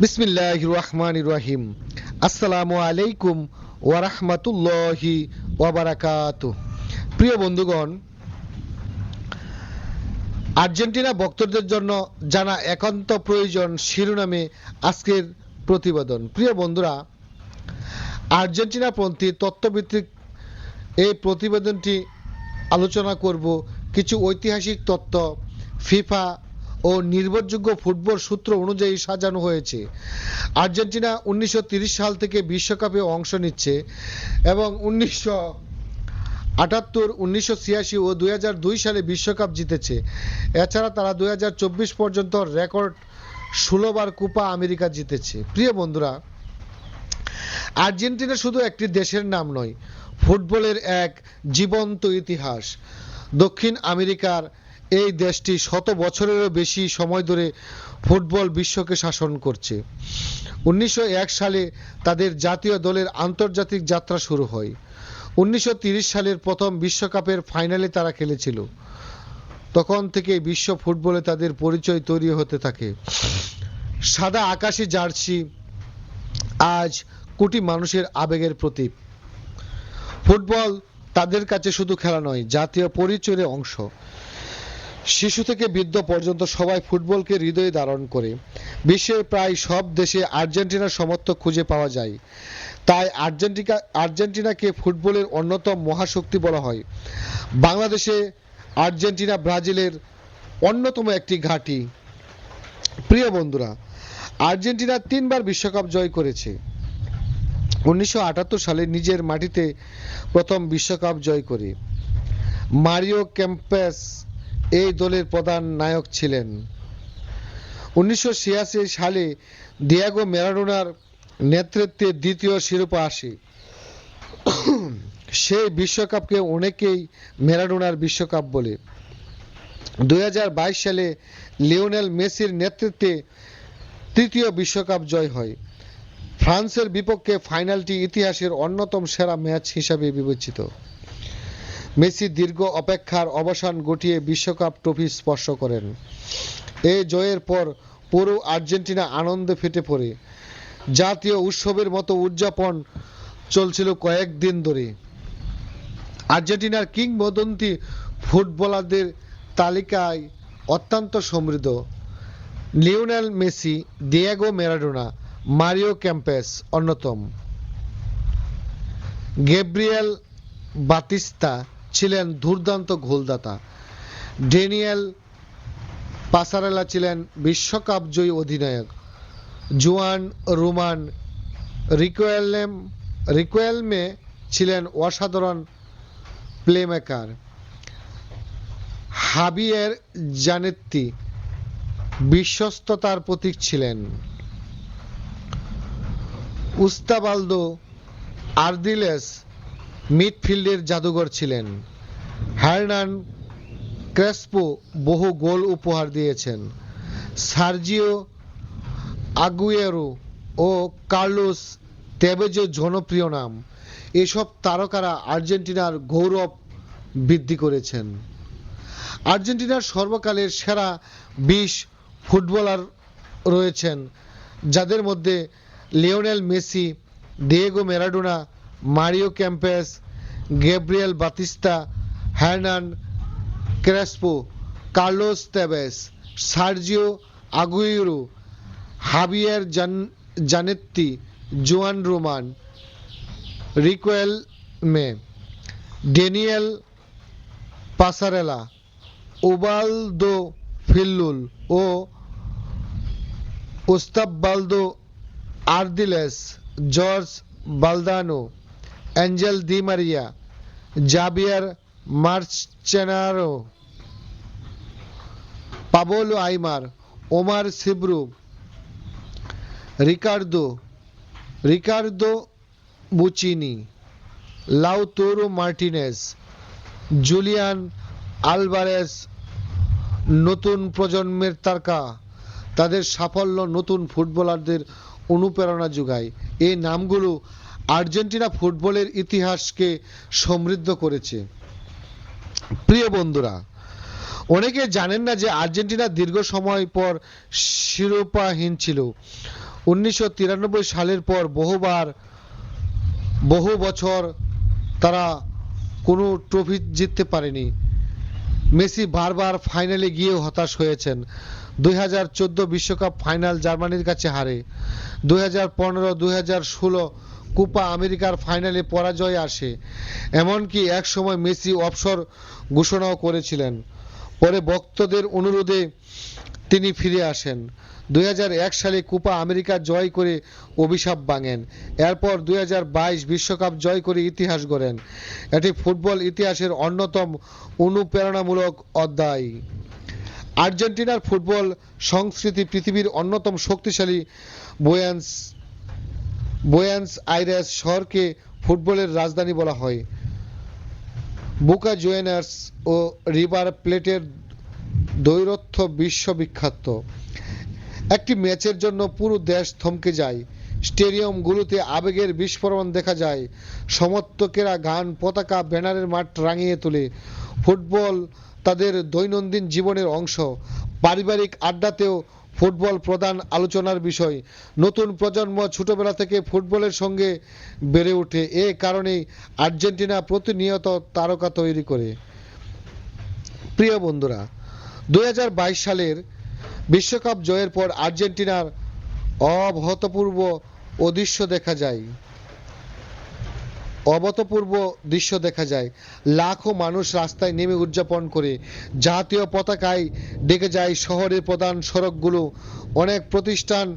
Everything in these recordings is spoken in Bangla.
বিসমিল্লাহির রহমানির রহিম। আসসালামু আলাইকুম ওয়া রাহমাতুল্লাহি ওয়া বারাকাতুহু। প্রিয় বন্ধুগণ, আর্জেন্টিনা ভক্তদের জন্য জানা একান্ত প্রয়োজন শিরোনামে আজকের প্রতিবেদন। প্রিয় বন্ধুরা, আর্জেন্টিনাপন্থী তথ্যভিত্তিক এই প্রতিবেদনটি আলোচনা করব কিছু ঐতিহাসিক তথ্য, ফিফা ও নির্ভরযোগ্য ফুটবল সূত্র অনুযায়ী সাজানো হয়েছে। আর্জেন্টিনা 1930 সাল থেকে বিশ্বকাপে অংশ নিচ্ছে এবং 1978, 1986 ও 2002 সালে বিশ্বকাপ জিতেছে। এছাড়া তারা 2024 পর্যন্ত রেকর্ড 16 বার কোপা আমেরিকা জিতেছে। প্রিয় বন্ধুরা, আর্জেন্টিনা শুধু একটি দেশের নাম নয়, ফুটবলের এক জীবন্ত ইতিহাস। দক্ষিণ আমেরিকার এই দেশটি শত বছরেরও বেশি সময় ধরে ফুটবল বিশ্বকে শাসন করছে। 1901 সালে তাদের জাতীয় দলের আন্তর্জাতিক যাত্রা শুরু হয়। 1930 সালের প্রথম বিশ্বকাপের ফাইনালে তারা খেলেছিল। তখন থেকে বিশ্ব ফুটবলে তাদের পরিচয় তৈরি হতে থাকে। সাদা আকাশি জার্সি আজ কোটি মানুষের আবেগের প্রতীক। ফুটবল তাদের কাছে শুধু খেলা নয়, জাতীয় পরিচয়ের অংশ। শিশু থেকে বৃদ্ধ পর্যন্ত সবাই ফুটবলকে হৃদয়ে ধারণ করে। বিশ্বের প্রায় সব দেশে আর্জেন্টিনার সমর্থক খুঁজে পাওয়া যায়। তাই আর্জেন্টিনাকে ফুটবলের অন্যতম মহাশক্তি বলা হয়। বাংলাদেশে আর্জেন্টিনা ব্রাজিলের অন্যতম একটি ঘাঁটি। প্রিয় বন্ধুরা, আর্জেন্টিনা 3 বার বিশ্বকাপ জয় করেছে। 1978 সালে নিজের মাটিতে প্রথম বিশ্বকাপ জয় করে। মারিও কেম্পেস এই দলের প্রধান নায়ক ছিলেন। 1986 সালে ডিয়েগো ম্যারাডোনার নেতৃত্বে দ্বিতীয় শিরোপা আসে। সেই বিশ্বকাপকে অনেকেই ম্যারাডোনার বিশ্বকাপ বলে। 2022 সালে লিওনেল মেসির নেতৃত্বে তৃতীয় বিশ্বকাপ জয় হয়। ফ্রান্সের বিপক্ষে ফাইনালটি ইতিহাসের অন্যতম সেরা ম্যাচ হিসাবে বিবেচিত। মেসি দীর্ঘ অপেক্ষার অবসান ঘটিয়ে বিশ্বকাপ ট্রফি স্পর্শ করেন। এই জয়ের পর পুরো আর্জেন্টিনা আনন্দে ফেটে পড়ে। জাতীয় উৎসবের মতো উদযাপন চলছিল কয়েকদিন ধরে। আর্জেন্টিনার কিংবদন্তি ফুটবলারদের তালিকায় অত্যন্ত সমৃদ্ধ। Lionel Messi, Diego Maradona, Mario Kempes অন্যতম। গ্যাব্রিয়েল বাতিস্তা ছিলেন দুর্দান্ত গোলদাতা। ড্যানিয়েল পাসারেলা ছিলেন বিশ্বকাপ জয়ী অধিনায়ক। জুয়ান রোমান রিকুয়েলমে ছিলেন অসাধারণ প্লেমেকার। হাবিয়ের জানেত্তি বিশ্বস্ততার প্রতীক ছিলেন। উস্তাবালদো আর্দিলেস মিডফিল্ডের জাদুঘর ছিলেন। হার্নান ক্রেসপো বহু গোল উপহার দিয়েছেন। সার্জিও আগুয়েরো ও কার্লোস তেভেজো জনপ্রিয় নাম। এসব তারকারা আর্জেন্টিনার গৌরব বৃদ্ধি করেছেন। আর্জেন্টিনার সর্বকালের সেরা 20 ফুটবলার রয়েছেন, যাদের মধ্যে Lionel Messi, Diego Maradona, Mario Kempes, Gabriel Batistuta, Hernan Crespo, Carlos Tevez, Sergio Aguero, Javier Zanetti, Juan Roman Riquelme, Daniel Passarella, Ubaldo Fillol ও Osvaldo Ardiles, Jorge Valdano, Angel Di Maria, Javier মার্চেনারো, Pablo Aimar, Omar Sivori, Ricardo Bochini, Lautaro Martinez, Julian Alvarez নতুন প্রজন্মের তারকা। তাদের সাফল্য নতুন ফুটবলারদের অনুপ্রেরণা যোগায়। এই নামগুলো আর্জেন্টিনা ফুটবলের ইতিহাসকে সমৃদ্ধ করেছে। প্রিয় বন্ধুরা, অনেকে জানেন না যে আর্জেন্টিনা দীর্ঘ সময় পর শিরোপাহীন ছিল। 1993 সালের পর বহু বছর তারা কোনো ট্রফি জিততে পারেনি। মেসি বারবার ফাইনালে গিয়েও হতাশ হয়েছেন। 2014 বিশ্বকাপ ফাইনাল জার্মানির কাছে হারে, 2015, 2016 কোপা আমেরিকার ফাইনালে পরাজয় আসে। এমনকি এক সময় মেসি অবসর ঘোষণাও করেছিলেন। পরে ভক্তদের অনুরোধে তিনি ফিরে আসেন। 2001 সালে কোপা আমেরিকা জয় করে অভিশাপ ভাঙেন। এরপর 2022 বিশ্বকাপ জয় করে ইতিহাস গড়েন। এটি ফুটবল ইতিহাসের অন্যতম অনুপ্রেরণামূলক অধ্যায়। আর্জেন্টিনার ফুটবল সংস্কৃতি পৃথিবীর অন্যতম শক্তিশালী। বুয়েন্স আইরেস শহরকে ফুটবলের রাজধানী বলা হয়। বোকা জুনিয়র্স ও রিভার প্লেটের দ্বৈরথ বিশ্ববিখ্যাত। একটি ম্যাচের জন্য পুরো দেশ থমকে যায়। স্টেডিয়ামগুলোতে আবেগের বিস্ফোরণ দেখা যায়। সমর্থকেরা গান, পতাকা, ব্যানারের মাঠ রাঙিয়ে তোলে। ফুটবল তাদের দৈনন্দিন জীবনের অংশ। পারিবারিক আড্ডাতেও ফুটবল প্রধান আলোচনার বিষয়। নতুন প্রজন্ম ছোটবেলা থেকে ফুটবলের সঙ্গে বেড়ে ওঠে। এ কারণেই আর্জেন্টিনা প্রতিনিয়ত তারকা তৈরি করে। প্রিয় বন্ধুরা, 2022 সালের বিশ্বকাপ জয়ের পর আর্জেন্টিনার অভূতপূর্ব দৃশ্য দেখা যায়। লাখো মানুষ রাস্তায় নেমে উদযাপন করে। জাতীয় পতাকায় ডেকে যায় শহরের প্রধান সড়কগুলো। অনেক প্রতিষ্ঠান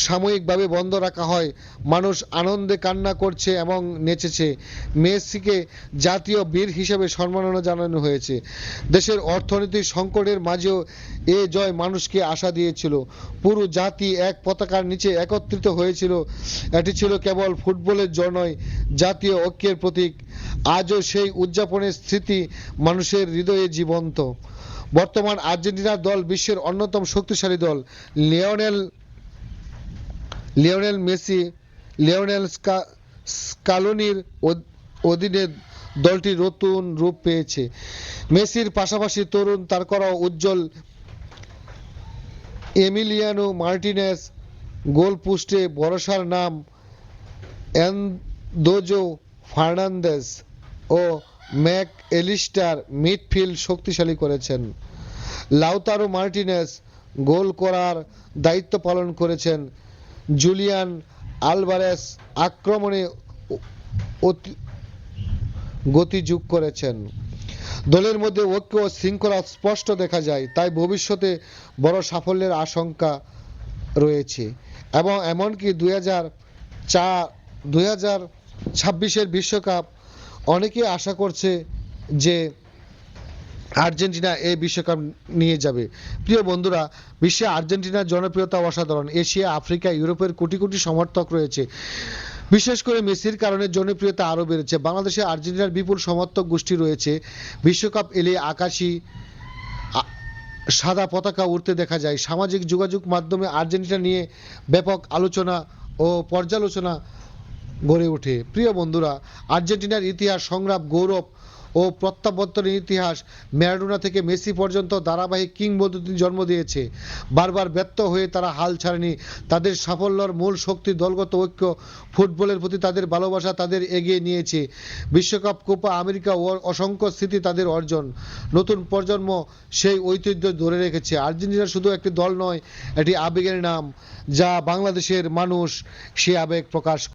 সাময়িকভাবে বন্ধ রাখা হয়। মানুষ আনন্দে কান্না করছে এবং নেচেছে। মেসিকে জাতীয় বীর হিসেবে সম্মাননা জানানো হয়েছে। দেশের অর্থনৈতিক সংকটের মাঝেও এ জয় মানুষকে আশা দিয়েছিল। পুরো জাতি এক পতাকার নিচে একত্রিত হয়েছিল। এটি ছিল কেবল ফুটবলের জয় নয়, জাতীয় ঐক্যের প্রতীক। আজও সেই উদযাপনের স্মৃতি মানুষের হৃদয়ে জীবন্ত। বর্তমান আর্জেন্টিনার দল বিশ্বের অন্যতম শক্তিশালী দল। লিওনেল মেসি, লিওনেল স্কালোনির অধীনে দলটি নতুন রূপ পেয়েছে। মেসির পাশাপাশি তরুণ তারকারাও উজ্জ্বল। এমিলিয়ানো মার্টিনেজ গোলপোস্টে ভরসার নাম, এনজো ফার্নান্দেজ ও ম্যাক এলিস্টার মিডফিল্ড শক্তিশালী করেছেন। লাউতারো মার্টিনেজ গোল করার দায়িত্ব পালন করেছেন। জুলিয়ান আলভারেস আক্রমণে গতি যোগ করেছেন। দলের মধ্যে ঐক্য ও শৃঙ্খলা স্পষ্ট দেখা যায়। তাই ভবিষ্যতে বড় সাফল্যের আশঙ্কা রয়েছে। এবং এমনকি 2026 বিশ্বকাপ অনেকেই আশা করছে যে আর্জেন্টিনা এই বিশ্বকাপ নিয়ে যাবে। প্রিয় বন্ধুরা, বিশ্বে আর্জেন্টিনার জনপ্রিয়তা অসাধারণ। এশিয়া, আফ্রিকা, ইউরোপের কোটি কোটি সমর্থক রয়েছে। বিশেষ করে মেসির কারণে জনপ্রিয়তা আরও বেড়েছে। বাংলাদেশে আর্জেন্টিনার বিপুল সমর্থক গোষ্ঠী রয়েছে। বিশ্বকাপ এলে আকাশি সাদা পতাকা উড়তে দেখা যায়। সামাজিক যোগাযোগ মাধ্যমে আর্জেন্টিনা নিয়ে ব্যাপক আলোচনা ও পর্যালোচনা গড়ে ওঠে। প্রিয় বন্ধুরা, আর্জেন্টিনার ইতিহাস, সংগ্রাম, গৌরব ও প্রত্যাবর্তনের ইতিহাস ম্যারাডোনা থেকে মেসি পর্যন্ত ধারাবাহিক কিংবদন্তি জন্ম দিয়েছে। বারবার ব্যর্থ হয়ে তারা হাল ছাড়েনি। তাদের সাফল্যের মূল শক্তি দলগত ঐক্য, ফুটবলের প্রতি তাদের ভালোবাসা তাদের এগিয়ে নিয়েছে। বিশ্বকাপ, কোপা আমেরিকা ও অসংখ্য স্মৃতি তাদের অর্জন। নতুন প্রজন্ম সেই ঐতিহ্য ধরে রেখেছে। আর্জেন্টিনা শুধু একটি দল নয়, এটি আবেগের নাম, যা বাংলাদেশের মানুষ সে আবেগ প্রকাশ